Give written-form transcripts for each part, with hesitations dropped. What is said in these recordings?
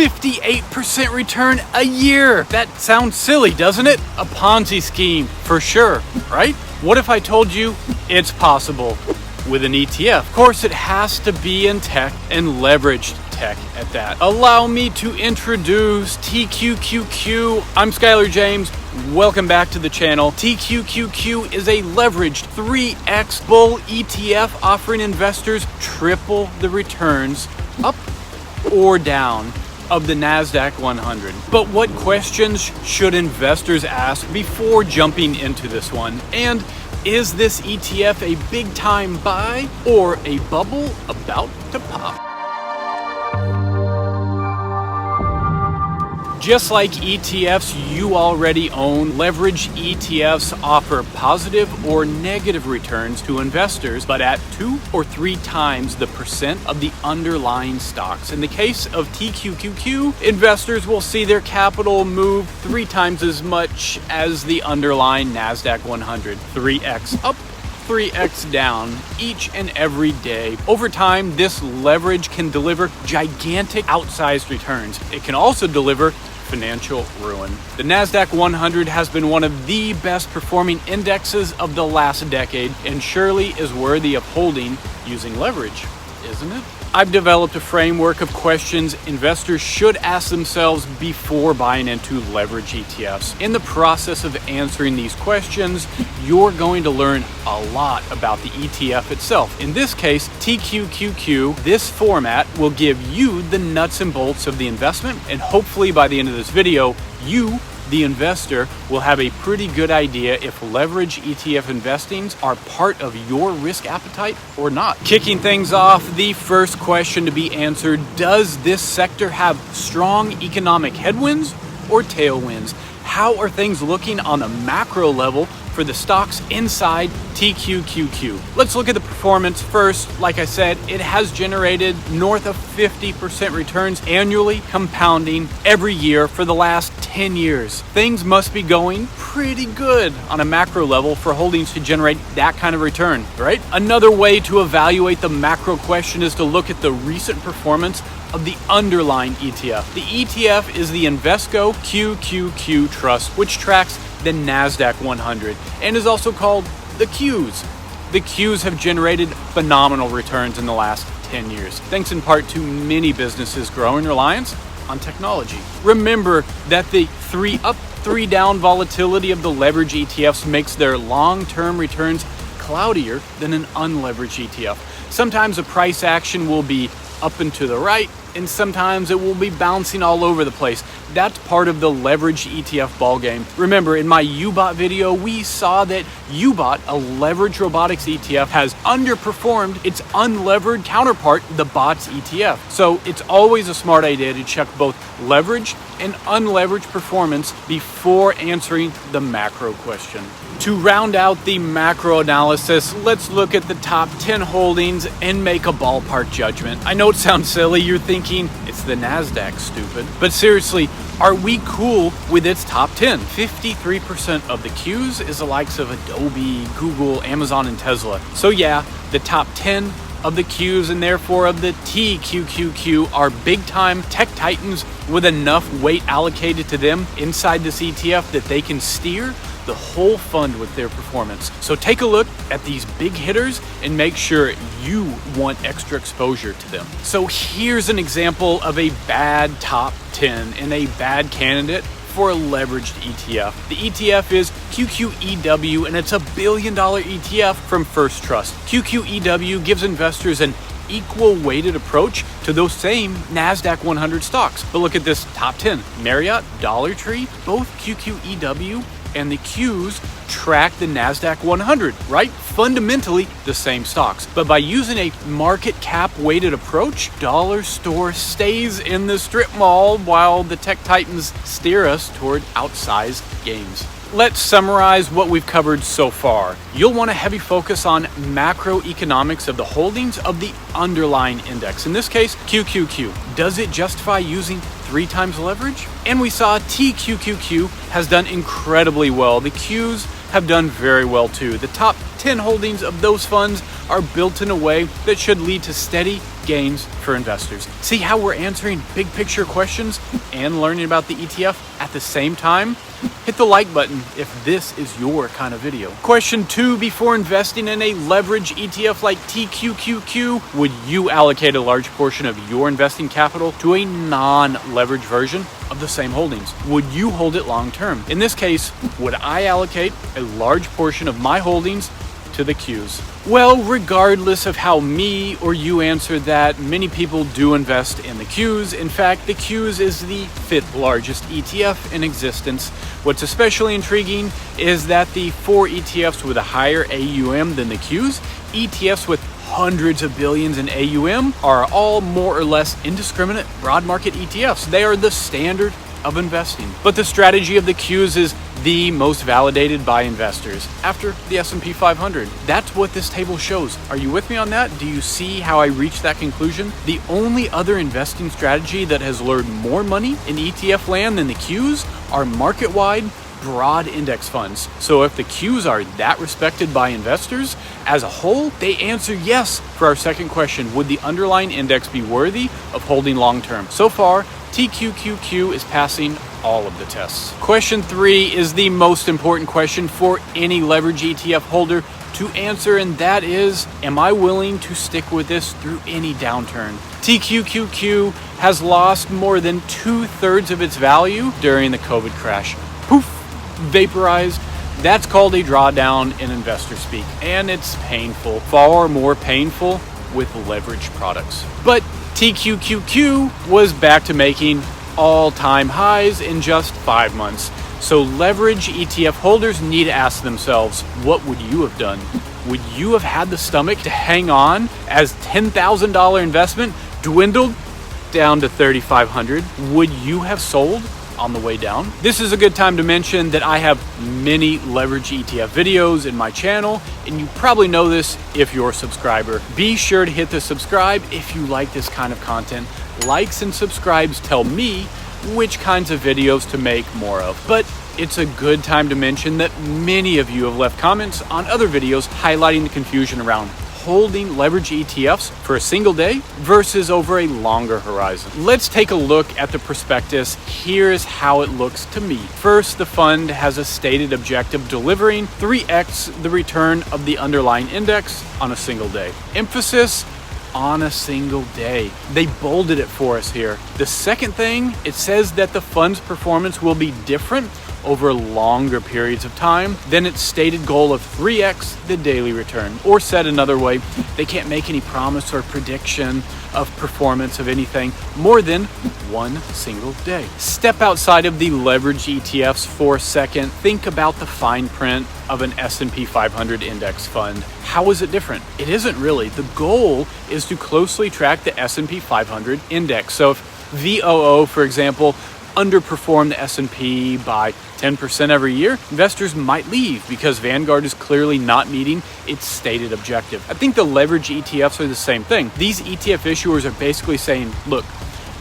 58% return a year. That sounds silly, doesn't it? A Ponzi scheme, for sure, right? What if I told you it's possible with an ETF? Of course, it has to be in tech and leveraged tech at that. Allow me to introduce TQQQ. I'm Skyler James. Welcome back to the channel. TQQQ is a leveraged 3x bull ETF offering investors triple the returns up or down of the Nasdaq 100. But what questions should investors ask before jumping into this one? And is this ETF a big time buy or a bubble about to pop? Just like ETFs you already own, leveraged ETFs offer positive or negative returns to investors, but at 2 or 3 times the percent of the underlying stocks. In the case of TQQQ, investors will see their capital move 3 times as much as the underlying Nasdaq 100, 3x up, 3x down each and every day. Over time, this leverage can deliver gigantic outsized returns. It can also deliver financial ruin. The Nasdaq 100 has been one of the best performing indexes of the last decade and surely is worthy of holding using leverage, isn't it? I've developed a framework of questions investors should ask themselves before buying into leverage ETFs. In the process of answering these questions, you're going to learn a lot about the ETF itself. In this case, TQQQ, this format will give you the nuts and bolts of the investment, and hopefully by the end of this video, you, the investor, will have a pretty good idea if leverage ETF investings are part of your risk appetite or not. Kicking things off, the first question to be answered: does this sector have strong economic headwinds or tailwinds? How are things looking on a macro level for the stocks inside TQQQ? Let's look at the performance first. Like I said, it has generated north of 50% returns annually, compounding every year for the last 10 years. Things must be going pretty good on a macro level for holdings to generate that kind of return, right? Another way to evaluate the macro question is to look at the recent performance of the underlying ETF. The ETF is the Invesco QQQ Trust, which tracks the Nasdaq 100 and is also called the Qs. The Qs have generated phenomenal returns in the last 10 years, thanks in part to many businesses' growing reliance on technology. Remember that the 3 up, 3 down volatility of the leverage ETFs makes their long-term returns cloudier than an unleveraged ETF. Sometimes a price action will be up and to the right, and sometimes it will be bouncing all over the place. That's part of the leverage ETF ballgame. Remember, in my UBOT video, we saw that UBOT, a leverage robotics ETF, has underperformed its unlevered counterpart, the BOTS ETF. So it's always a smart idea to check both leverage and unleveraged performance before answering the macro question. To round out the macro analysis, let's look at the top 10 holdings and make a ballpark judgment. I know it sounds silly, you're thinking it's the Nasdaq, stupid. But seriously, are we cool with its top 10? 53% of the Qs is the likes of Adobe, Google, Amazon, and Tesla. So yeah, the top 10 of the Qs and therefore of the TQQQ are big time tech titans with enough weight allocated to them inside this ETF that they can steer the whole fund with their performance. So take a look at these big hitters and make sure you want extra exposure to them. So here's an example of a bad top 10 and a bad candidate for a leveraged ETF. The ETF is QQEW and it's a $1 billion ETF from First Trust. QQEW gives investors an equal weighted approach to those same Nasdaq 100 stocks. But look at this top 10. Marriott, Dollar Tree, both QQEW and the Qs track the Nasdaq 100, right? Fundamentally the same stocks. But by using a market cap weighted approach, Dollar Store stays in the strip mall while the tech titans steer us toward outsized gains. Let's summarize what we've covered so far. You'll want a heavy focus on macroeconomics of the holdings of the underlying index. In this case, QQQ. Does it justify using 3 times leverage? And we saw TQQQ has done incredibly well. The Qs have done very well too. The top 10 holdings of those funds are built in a way that should lead to steady gains for investors. See how we're answering big picture questions and learning about the ETF at the same time? Hit the like button if this is your kind of video. Question 2, before investing in a leveraged ETF like TQQQ, would you allocate a large portion of your investing capital to a non-leveraged version of the same holdings? Would you hold it long term? In this case, would I allocate a large portion of my holdings to the Qs? Well, regardless of how me or you answer that, many people do invest in the Qs. In fact, the Qs is the 5th largest ETF in existence. What's especially intriguing is that the 4 ETFs with a higher AUM than the Qs, ETFs with hundreds of billions in AUM, are all more or less indiscriminate broad market ETFs. They are the standard of investing. But the strategy of the Qs is the most validated by investors after the S&P 500. That's what this table shows. Are you with me on that? Do you see how I reached that conclusion? The only other investing strategy that has lured more money in ETF land than the Qs are market-wide broad index funds. So if the Qs are that respected by investors as a whole, they answer yes for our second question. Would the underlying index be worthy of holding long term? So far, TQQQ is passing all of the tests. Question 3 is the most important question for any leverage ETF holder to answer, and that is, am I willing to stick with this through any downturn? TQQQ has lost more than 2/3 of its value during the COVID crash. Poof, vaporized. That's called a drawdown in investor speak, and it's painful, far more painful with leverage products. But TQQQ was back to making all-time highs in just 5 months. So leverage ETF holders need to ask themselves, what would you have done? Would you have had the stomach to hang on as $10,000 investment dwindled down to $3,500? Would you have sold on the way down? This is a good time to mention that I have many leverage ETF videos in my channel, and you probably know this if you're a subscriber. Be sure to hit the subscribe if you like this kind of content. Likes and subscribes tell me which kinds of videos to make more of. But it's a good time to mention that many of you have left comments on other videos highlighting the confusion around holding leverage ETFs for a single day versus over a longer horizon. Let's take a look at the prospectus. Here's how it looks to me. First, the fund has a stated objective delivering 3x the return of the underlying index on a single day. Emphasis on a single day. They bolded it for us here. The second thing, it says that the fund's performance will be different over longer periods of time than its stated goal of 3x the daily return. Or said another way, they can't make any promise or prediction of performance of anything more than one single day. Step outside of the leverage ETFs for a second. Think about the fine print of an S&P 500 index fund. How is it different? It isn't really. The goal is to closely track the S&P 500 index. So if VOO, for example, underperform the S&P by 10% every year, investors might leave because Vanguard is clearly not meeting its stated objective. I think the leverage ETFs are the same thing. These ETF issuers are basically saying, look,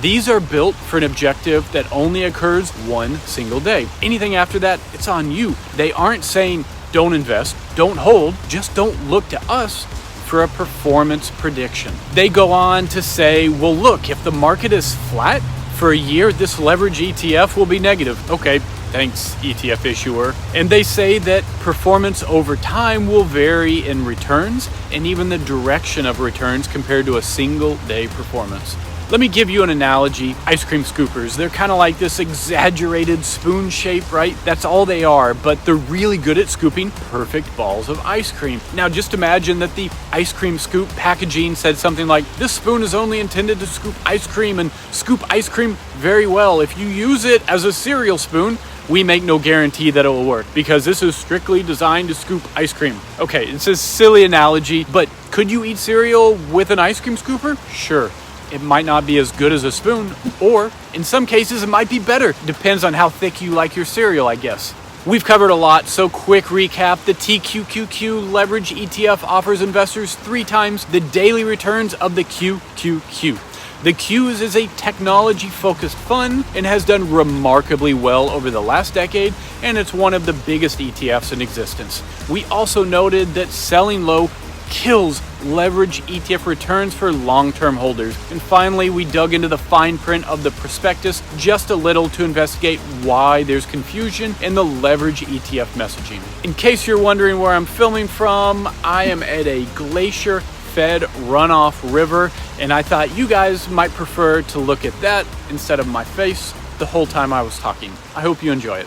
these are built for an objective that only occurs one single day. Anything after that, it's on you. They aren't saying don't invest, don't hold, just don't look to us for a performance prediction. They go on to say, well, look, if the market is flat for a year, this leverage ETF will be negative. Okay, thanks, ETF issuer. And they say that performance over time will vary in returns and even the direction of returns compared to a single day performance. Let me give you an analogy. Ice cream scoopers, they're kind of like this exaggerated spoon shape, right? That's all they are, but they're really good at scooping perfect balls of ice cream. Now just imagine that the ice cream scoop packaging said something like, this spoon is only intended to scoop ice cream and scoop ice cream very well. If you use it as a cereal spoon, we make no guarantee that it will work because this is strictly designed to scoop ice cream. Okay, it's a silly analogy, but could you eat cereal with an ice cream scooper? Sure. It might not be as good as a spoon, or in some cases it might be better. Depends on how thick you like your cereal, I guess. We've covered a lot, so quick recap. The TQQQ leverage ETF offers investors 3 times the daily returns of the QQQ. The Qs is a technology-focused fund and has done remarkably well over the last decade, and it's one of the biggest ETFs in existence. We also noted that selling low kills leverage ETF returns for long-term holders. And finally, we dug into the fine print of the prospectus just a little to investigate why there's confusion in the leverage ETF messaging. In case you're wondering where I'm filming from, I am at a glacier-fed runoff river, and I thought you guys might prefer to look at that instead of my face the whole time I was talking. I hope you enjoy it.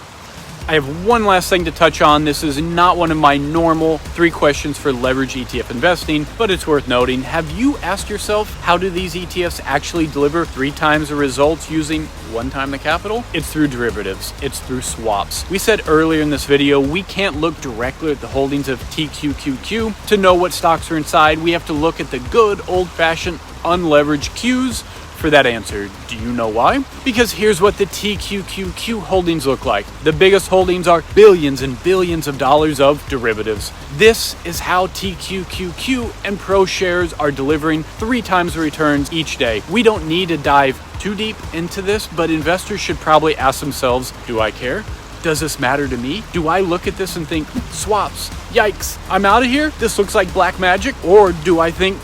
I have one last thing to touch on. This is not one of my normal 3 questions for leverage ETF investing, but it's worth noting. Have you asked yourself, how do these ETFs actually deliver 3 times the results using 1 time the capital? It's through derivatives. It's through swaps. We said earlier in this video, we can't look directly at the holdings of TQQQ to know what stocks are inside. We have to look at the good old-fashioned unleveraged Qs for that answer. Do you know why? Because here's what the TQQQ holdings look like. The biggest holdings are billions and billions of dollars of derivatives. This is how TQQQ and Pro shares are delivering 3 times the returns each day. We don't need to dive too deep into this, but investors should probably ask themselves, do I care? Does this matter to me? Do I look at this and think, swaps, yikes, I'm out of here? This looks like black magic. Or do I think,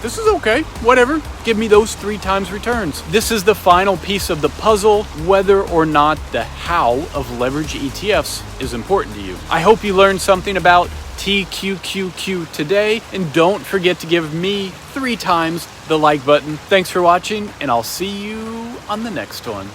this is okay, whatever, give me those 3 times returns? This is the final piece of the puzzle, whether or not the how of leverage ETFs is important to you. I hope you learned something about TQQQ today, and don't forget to give me 3 times the like button. Thanks for watching, and I'll see you on the next one.